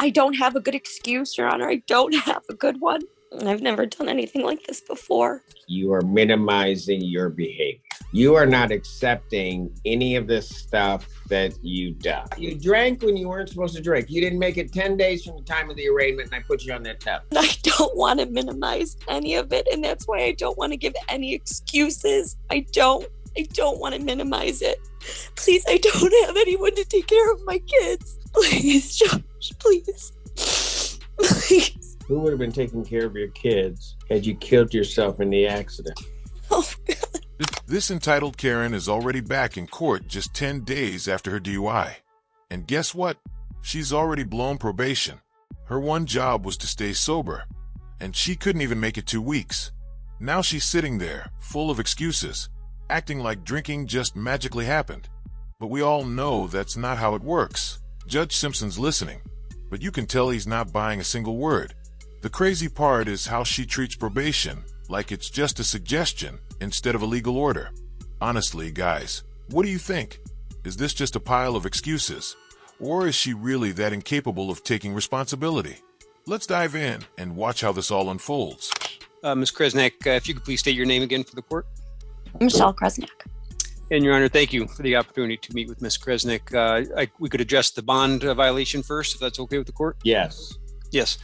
I don't have a good excuse, Your Honor. I don't have a good one. I've never done anything like this before. You are minimizing your behavior. You are not accepting any of this stuff that you done. You drank when you weren't supposed to drink. You didn't make it 10 days from the time of the arraignment, and I put you on that test. I don't want to minimize any of it, and that's why I don't want to give any excuses. I don't want to minimize it. Please, I don't have anyone to take care of my kids. Please, Josh, please. Please. Who would have been taking care of your kids had you killed yourself in the accident? Oh, God. This entitled Karen is already back in court just 10 days after her DUI. And guess what? She's already blown probation. Her one job was to stay sober, and she couldn't even make it 2 weeks. Now she's sitting there, full of excuses, acting like drinking just magically happened. But we all know that's not how it works. Judge Simpson's listening, but you can tell he's not buying a single word. The crazy part is how she treats probation like it's just a suggestion instead of a legal order. Honestly, guys, what do you think? Is this just a pile of excuses? Or is she really that incapable of taking responsibility? Let's dive in and watch how this all unfolds. Ms. Kresnak, if you could please state your name again for the court. Michelle Kresnak. And Your Honor, thank you for the opportunity to meet with Ms. Kresnak. We could address the bond violation first, if that's okay with the court? Yes. Yes.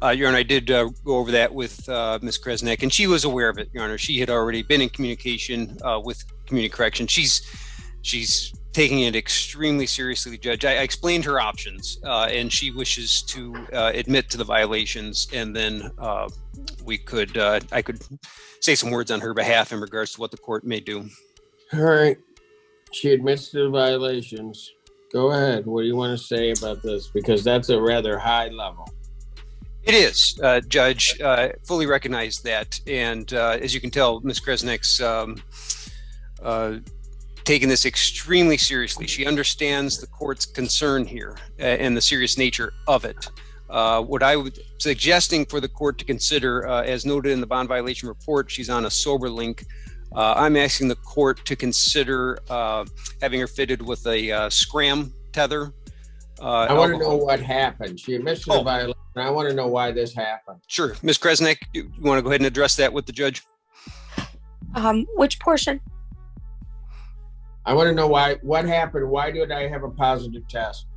Your Honor, I did go over that with Ms. Kresnak, and she was aware of it, Your Honor. She had already been in communication with Community Correction. She's taking it extremely seriously, Judge. I explained her options, and she wishes to admit to the violations, and then I could say some words on her behalf in regards to what the court may do. All right. She admits to the violations. Go ahead. What do you want to say about this? Because that's a rather high level. It is, Judge. Fully recognize that. And as you can tell, Ms. Kresnik's taking this extremely seriously. She understands the court's concern here and the serious nature of it. What I would suggesting for the court to consider, as noted in the bond violation report, she's on a sober link. I'm asking the court to consider having her fitted with a scram tether. I want to know what happened. She admits to the violation. I want to know why this happened. Sure. Ms. Kresnak, you want to go ahead and address that with the judge? Which portion? I want to know what happened. Why did I have a positive test?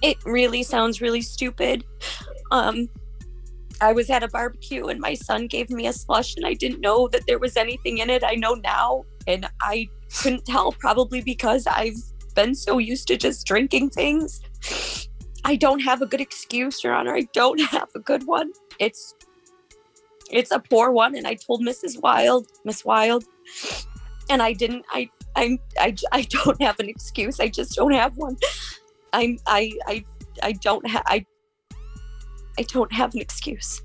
It really sounds really stupid. I was at a barbecue and my son gave me a slush and I didn't know that there was anything in it. I know now, and I couldn't tell, probably because I've been so used to just drinking things. I don't have a good excuse, Your Honor. I don't have a good one. It's a poor one, and I told Miss Wild, and I didn't. I don't have an excuse. I just don't have one. I don't have an excuse.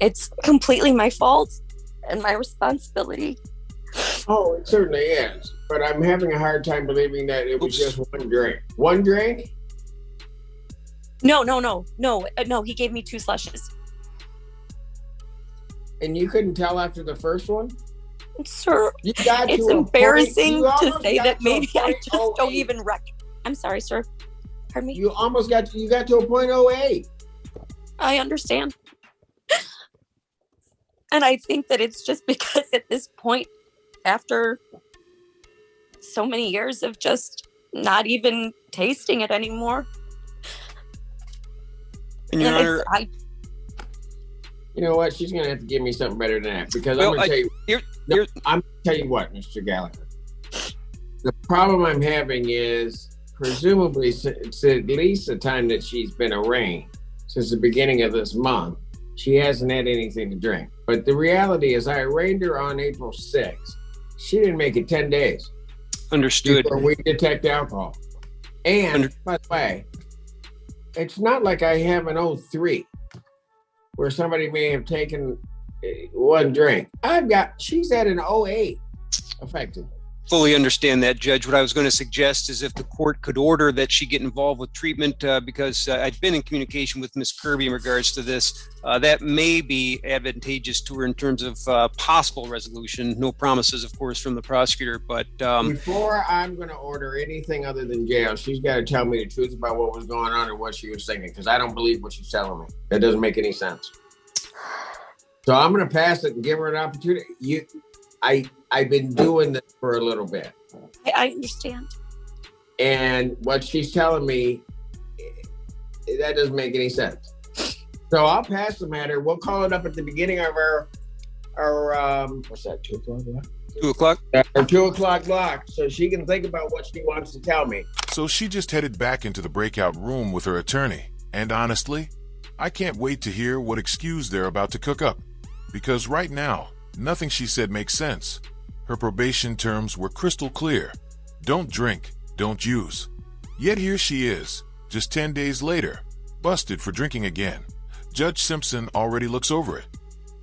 It's completely my fault and my responsibility. Oh, it certainly is. But I'm having a hard time believing that it was just one drink. One drink? No. He gave me 2 slushes. And you couldn't tell after the first one? Sir, it's embarrassing to say that maybe I just don't even I'm sorry, sir. Pardon me? You got to a .08. I understand. And I think that it's just because at this point, after so many years of just not even tasting it anymore. And Your Honor, you know what? She's going to have to give me something better than that, because I'm going to tell you what, Mr. Gallagher. The problem I'm having is, presumably, it's at least the time that she's been arraigned, since the beginning of this month, she hasn't had anything to drink. But the reality is, I arraigned her on April 6th. She didn't make it 10 days. Understood. Before we detect alcohol. And, by the way, it's not like I have an 03 where somebody may have taken one drink. She's at an 08 effective. fully understand that, Judge. What I was going to suggest is if the court could order that she get involved with treatment, because I've been in communication with Ms. Kirby in regards to this, that may be advantageous to her in terms of possible resolution. No promises, of course, from the prosecutor, but... Before I'm going to order anything other than jail, she's got to tell me the truth about what was going on and what she was thinking, because I don't believe what she's telling me. That doesn't make any sense. So I'm going to pass it and give her an opportunity. I've been doing this for a little bit. I understand. And what she's telling me, that doesn't make any sense. So I'll pass the matter. We'll call it up at the beginning of our what's that, 2 o'clock block? 2 o'clock? Our 2 o'clock block, so she can think about what she wants to tell me. So she just headed back into the breakout room with her attorney. And honestly, I can't wait to hear what excuse they're about to cook up. Because right now, nothing she said makes sense. Her probation terms were crystal clear. Don't drink, don't use. Yet here she is, just 10 days later, busted for drinking again. Judge Simpson already looks over it.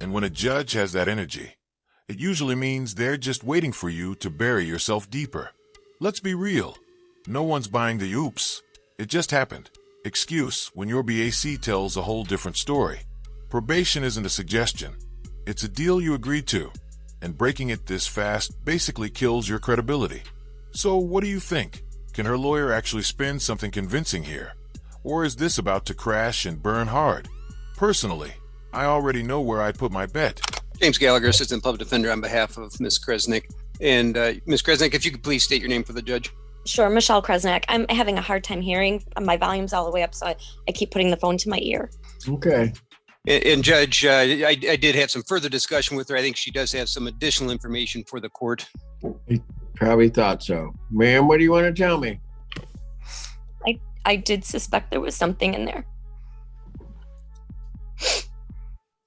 And when a judge has that energy, it usually means they're just waiting for you to bury yourself deeper. Let's be real. No one's buying the oops. It just happened. Excuse when your BAC tells a whole different story. Probation isn't a suggestion. It's a deal you agreed to. And breaking it this fast basically kills your credibility. So what do you think? Can her lawyer actually spin something convincing here? Or is this about to crash and burn hard? Personally, I already know where I'd put my bet. James Gallagher, Assistant Public Defender on behalf of Ms. Kresnik. And Ms. Kresnik, if you could please state your name for the judge. Sure, Michelle Kresnik. I'm having a hard time hearing. My volume's all the way up, so I keep putting the phone to my ear. Okay. And Judge, I did have some further discussion with her. I think she does have some additional information for the court. I probably thought so. Ma'am, what do you want to tell me? I did suspect there was something in there.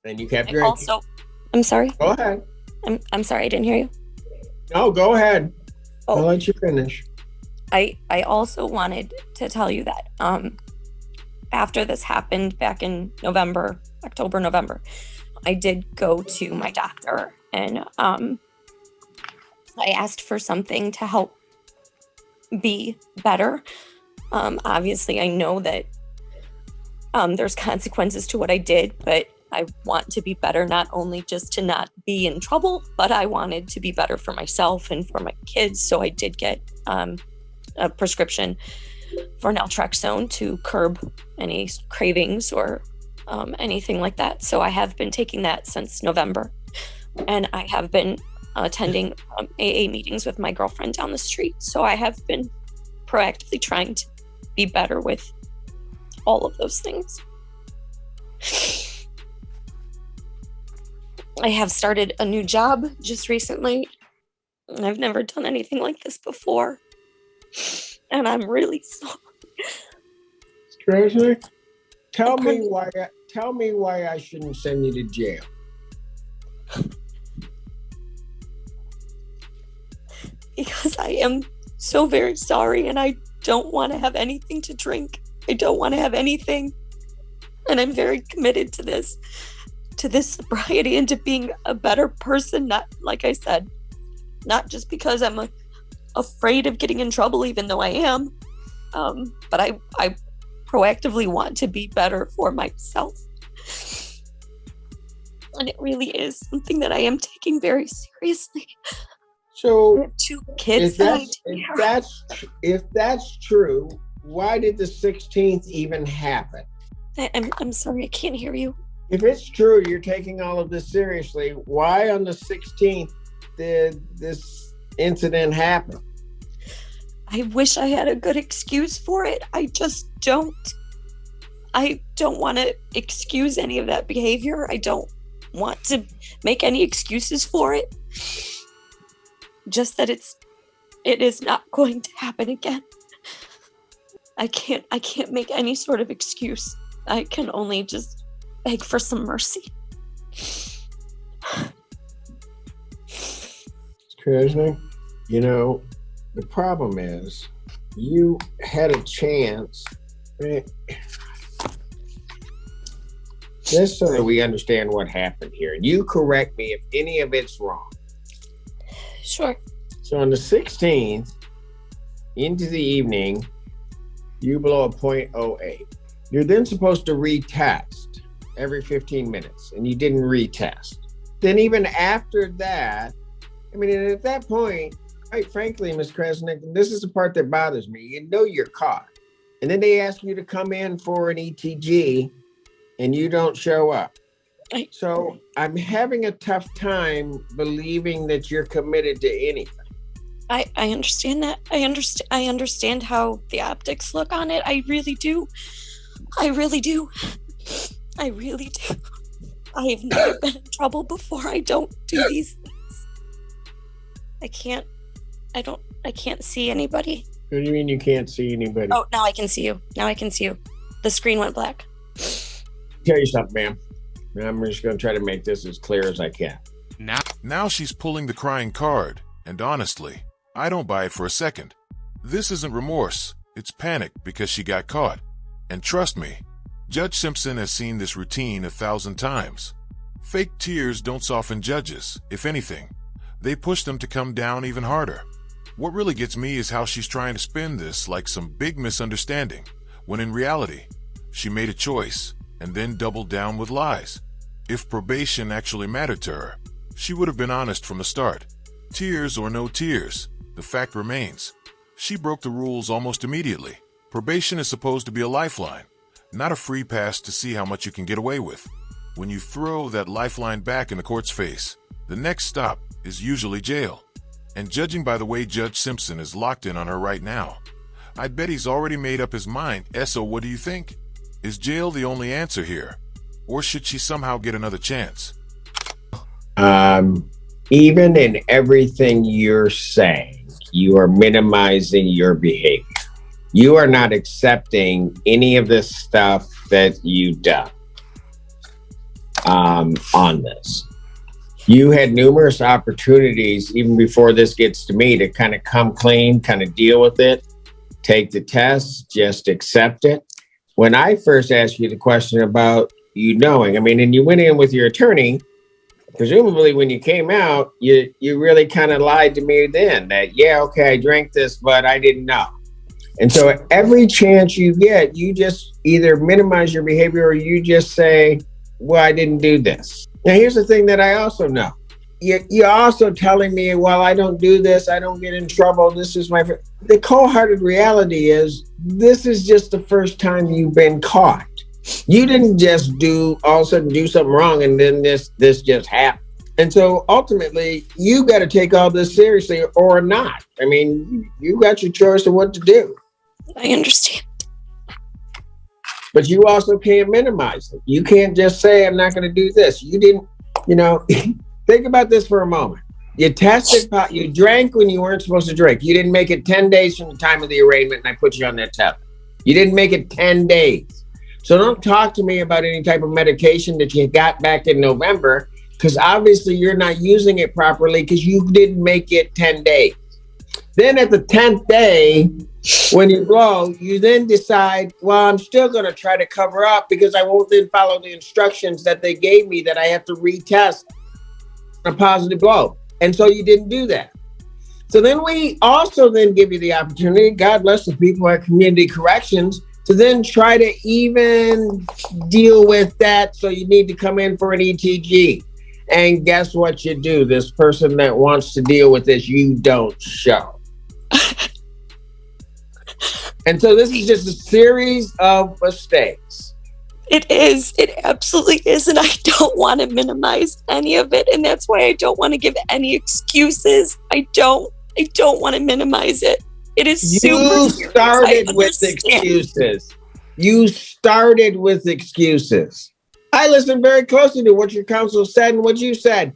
And you kept drinking. Also, I'm sorry. Go ahead. I'm sorry, I didn't hear you. No, go ahead. Oh. I'll let you finish. I also wanted to tell you that after this happened back in October, November, I did go to my doctor and I asked for something to help be better. Obviously, I know that there's consequences to what I did, but I want to be better, not only just to not be in trouble, but I wanted to be better for myself and for my kids. So I did get a prescription for naltrexone to curb any cravings or anything like that. So I have been taking that since November, and I have been attending AA meetings with my girlfriend down the street. So I have been proactively trying to be better with all of those things. I have started a new job just recently. I've never done anything like this before, and I'm really sorry. Treasurer, tell me why I shouldn't send you to jail. Because I am so very sorry, and I don't want to have anything to drink. I don't want to have anything, and I'm very committed to this sobriety and to being a better person. Not, like I said, not just because I'm afraid of getting in trouble, even though I am, but I proactively want to be better for myself. And it really is something that I am taking very seriously. So I have 2 kids. If that's true, why did the 16th even happen? I'm sorry, I can't hear you. If it's true, you're taking all of this seriously. Why on the 16th did this incident happen? I wish I had a good excuse for it. I just don't. I don't want to excuse any of that behavior. I don't want to make any excuses for it. Just that it is not going to happen again. I can't make any sort of excuse. I can only just beg for some mercy. Krishna, the problem is you had a chance. Just so that we understand what happened here. You correct me if any of it's wrong. Sure. So on the 16th, into the evening, you blow a .08. You're then supposed to retest every 15 minutes, and you didn't retest. Then even after that, I mean, and at that point, quite frankly, Ms. Kresnick, this is the part that bothers me. You know you're caught. And then they ask you to come in for an ETG, and you don't show up. So I'm having a tough time believing that you're committed to anything. I understand that. I understand how the optics look on it. I really do. I really do. I really do. I have never been in trouble before. I don't do these things. I can't see anybody. What do you mean you can't see anybody? Oh, now I can see you. The screen went black. Tell you something, ma'am. I'm just going to try to make this as clear as I can. Now she's pulling the crying card, and honestly, I don't buy it for a second. This isn't remorse, it's panic because she got caught. And trust me, Judge Simpson has seen this routine 1,000 times. Fake tears don't soften judges. If anything, they push them to come down even harder. What really gets me is how she's trying to spin this like some big misunderstanding, when in reality, she made a choice and then doubled down with lies. If probation actually mattered to her, she would have been honest from the start. Tears or no tears, the fact remains, she broke the rules almost immediately. Probation is supposed to be a lifeline, not a free pass to see how much you can get away with. When you throw that lifeline back in the court's face, the next stop is usually jail. And judging by the way Judge Simpson is locked in on her right now, I'd bet he's already made up his mind. So what do you think? Is jail the only answer here? Or should she somehow get another chance? Even in everything you're saying, you are minimizing your behavior. You are not accepting any of this stuff that you've done on this. You had numerous opportunities, even before this gets to me, to kind of come clean, kind of deal with it, take the test, just accept it. When I first asked you the question about you knowing, I mean, and you went in with your attorney, presumably when you came out, you really kind of lied to me then that, yeah, okay, I drank this, but I didn't know. And so every chance you get, you just either minimize your behavior or you just say, well, I didn't do this. Now, here's the thing that I also know. You're also telling me, well, I don't do this. I don't get in trouble. This is the cold-hearted reality is this is just the first time you've been caught. You didn't just all of a sudden do something wrong and then this just happened. And so ultimately, you got to take all this seriously or not. I mean, you got your choice of what to do. I understand. But you also can't minimize it. You can't just say, I'm not going to do this. You didn't, think about this for a moment. You tested pot, you drank when you weren't supposed to drink. You didn't make it 10 days from the time of the arraignment, and I put you on that test. You didn't make it 10 days. So don't talk to me about any type of medication that you got back in November, because obviously you're not using it properly because you didn't make it 10 days. Then at the 10th day, when you blow, you then decide, well, I'm still going to try to cover up because I won't then follow the instructions that they gave me that I have to retest a positive blow. And so you didn't do that. So then we also then give you the opportunity, God bless the people at Community Corrections, to then try to even deal with that. So you need to come in for an ETG. And guess what you do? This person that wants to deal with this, you don't show. And so this is just a series of mistakes. It is. It absolutely is. And I don't want to minimize any of it. And that's why I don't want to give any excuses. I don't want to minimize it. It is You started with excuses. You started with excuses. I listened very closely to what your counsel said and what you said.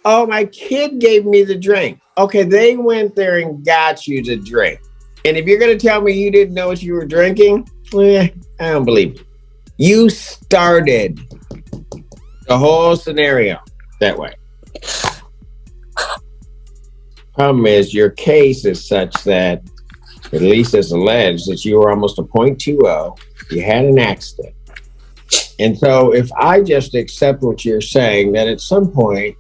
Oh, my kid gave me the drink. Okay, they went there and got you to drink. And if you're going to tell me you didn't know what you were drinking, I don't believe you. You started the whole scenario that way. Problem is, your case is such that, at least as alleged, that you were almost a .20. You had an accident. And so if I just accept what you're saying, that at some point,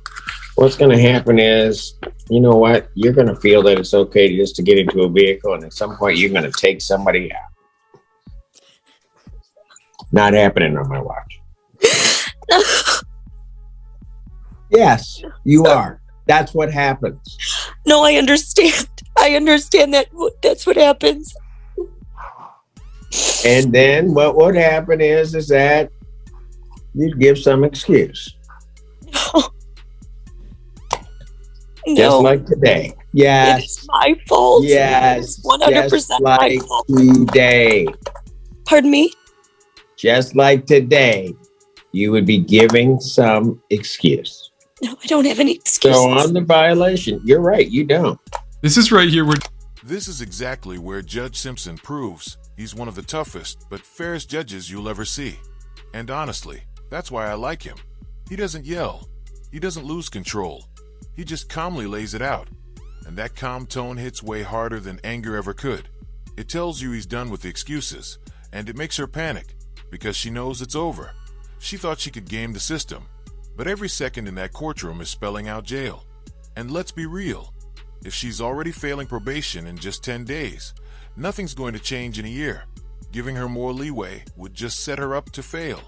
what's going to happen is you know what? You're going to feel that it's okay just to get into a vehicle, and at some point you're going to take somebody out. Not happening on my watch. Yes, you are. That's what happens. No, I understand. I understand that that's what happens. And then what would happen is that you'd give some excuse. No. Just like today. Yes. It's my fault. Yes. 100% just my like fault. today. Pardon me? Just like today, you would be giving some excuse. No, I don't have any excuses. So on the violation, you're right, you don't. This is right here where This is exactly where Judge Simpson proves he's one of the toughest but fairest judges you'll ever see. And honestly, that's why I like him. He doesn't yell. He doesn't lose control. He just calmly lays it out. And that calm tone hits way harder than anger ever could. It tells you he's done with the excuses, and it makes her panic because she knows it's over. She thought she could game the system, but every second in that courtroom is spelling out jail. And let's be real. If she's already failing probation in just 10 days, nothing's going to change in a year. Giving her more leeway would just set her up to fail.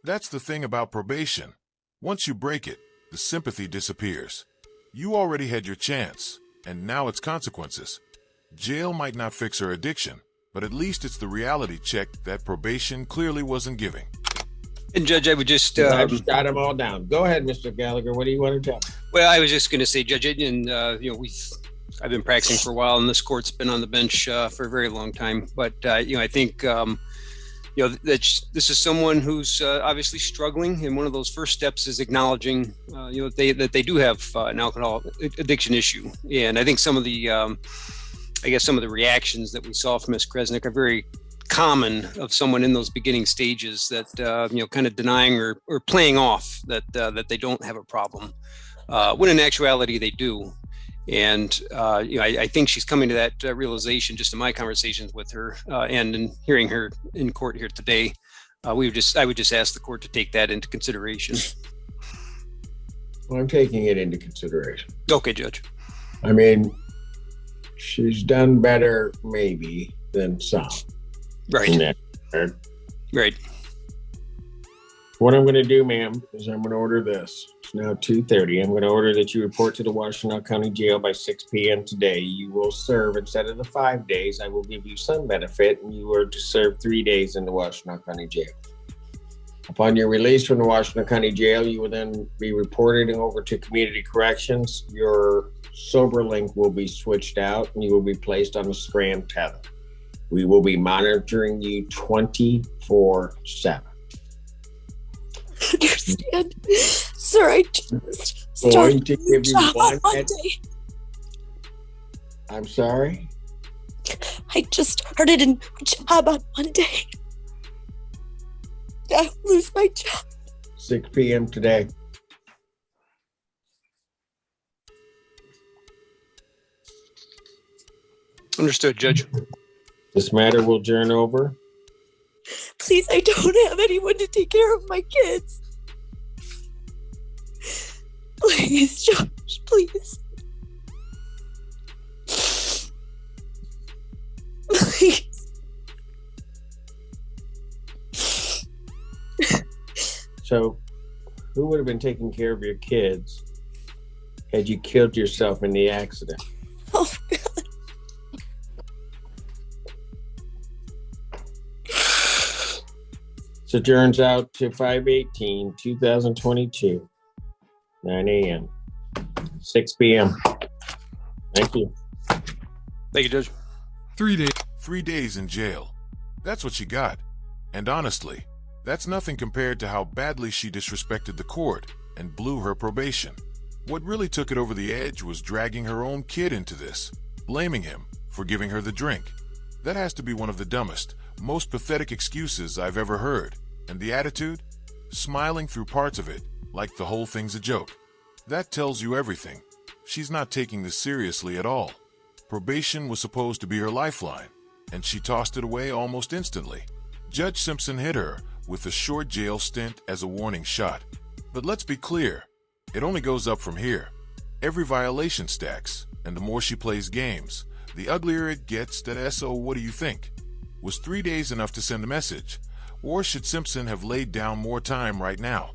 That's the thing about probation. Once you break it, the sympathy disappears. You already had your chance, and now it's consequences. Jail might not fix her addiction, but at least it's the reality check that probation clearly wasn't giving. And Judge, I would just... I've shot them all down. Go ahead, Mr. Gallagher. What do you want to tell me? Well, I was just going to say, Judge, and I've been practicing for a while, and this court's been on the bench for a very long time. But I think that this is someone who's obviously struggling, and one of those first steps is acknowledging, that they do have an alcohol addiction issue. And I think some of the, some of the reactions that we saw from Ms. Kresnik are very common of someone in those beginning stages that kind of denying or playing off that they don't have a problem, when in actuality they do. And I think she's coming to that realization just in my conversations with her and in hearing her in court here today. I would just ask the court to take that into consideration. Well, I'm taking it into consideration. Okay, Judge. I mean, she's done better maybe than some. Right. Right. What I'm going to do, ma'am, is I'm going to order this. It's now 2:30. I'm going to order that you report to the Washtenaw County Jail by 6 p.m. today. You will serve, instead of the 5 days, I will give you some benefit, and you are to serve 3 days in the Washtenaw County Jail. Upon your release from the Washtenaw County Jail, you will then be reported over to Community Corrections. Your sober link will be switched out, and you will be placed on a scram tether. We will be monitoring you 24/7. Understand, sir. I just Going started to a new give you job on one Monday. I'm sorry? I just started a new job on Monday. I'll lose my job. 6 p.m. today. Understood, Judge. This matter will adjourn over. Please, I don't have anyone to take care of my kids. Please, Josh, please. Please. So, who would have been taking care of your kids had you killed yourself in the accident? Oh, God. So adjourns out to 5/18/2022, 9 a.m., 6 p.m. Thank you. Thank you, Judge. 3 days. 3 days in jail. That's what she got. And honestly, that's nothing compared to how badly she disrespected the court and blew her probation. What really took it over the edge was dragging her own kid into this, blaming him for giving her the drink. That has to be one of the dumbest, most pathetic excuses I've ever heard. And the attitude? Smiling through parts of it, like the whole thing's a joke. That tells you everything. She's not taking this seriously at all. Probation was supposed to be her lifeline, and she tossed it away almost instantly. Judge Simpson hit her with a short jail stint as a warning shot. But let's be clear, it only goes up from here. Every violation stacks, and the more she plays games, the uglier it gets. That SO, what do you think? Was 3 days enough to send a message? Or should Simpson have laid down more time right now?